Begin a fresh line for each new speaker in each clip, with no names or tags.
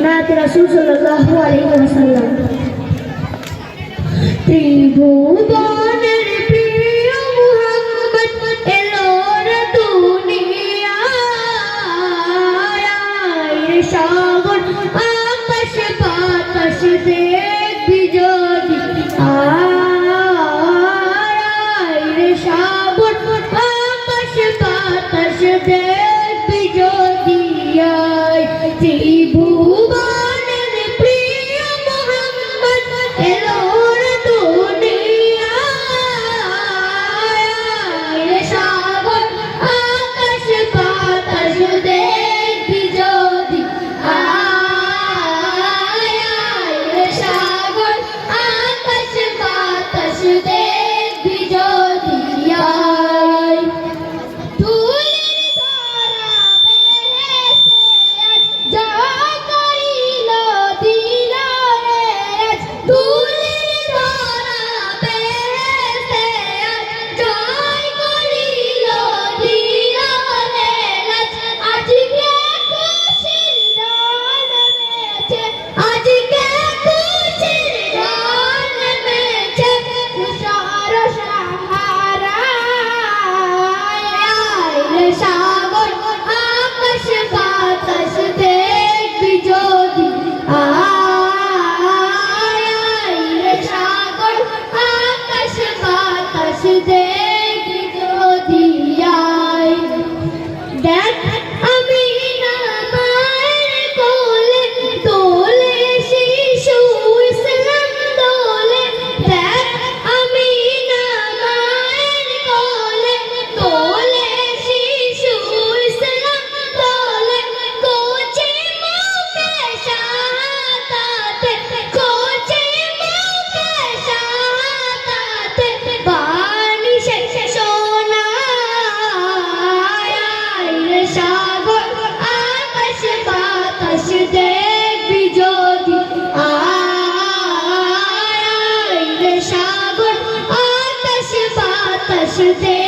नात रसूल सल्लल्लाहु अलैहि वसल्लम। त्रिभुवनेर प्रिय मुहम्मद एलो रे दुनियाয়, সাগর আকাশ বাতাস দেখবি যদি রে সাগর আকাশ বাতাস দেখবি যদি ত্রিভুবনের প্রিয় মুহাম্মদ এলো রে দুনিয়ায়, রে সাগর আকাশ বাতাস দেখবি যদি রে সাগর আকাশ বাতাস দেখবি যদি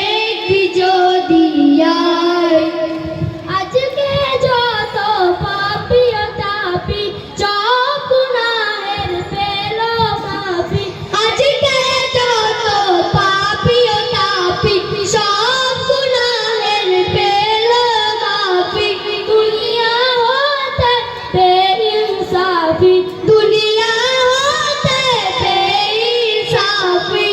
দেখবি যদি আজকে যত পাপি ও তাপি সব গুনাহের পেল মাফি, আজকে যত পাপি ও তাপি সব গুনাহের পেল মাফি, দুনিয়া হতে বেইনসাফি, দুনিয়া হতে বেইনসাফি,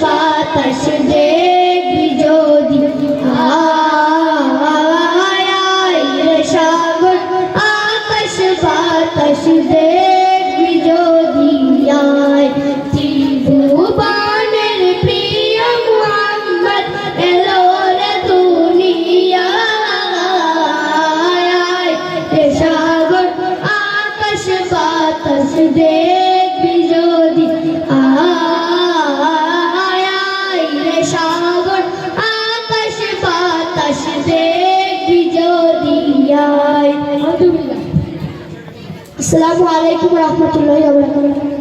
বাতাস দেখবি যদি রে সাগর আকাশ বাতাস দেখবি যদি ত্রিভুবনের প্রিয় মুহাম্মদ এলো রে দুনিয়ায়, রে সাগর আকাশ বাতাস দেখবি যদি সাগর আকাশ বাতাস দেখবি যদি আসসালামু আলাইকুম ওয়া রাহমাতুল্লাহি ওয়া বারাকাতুহু।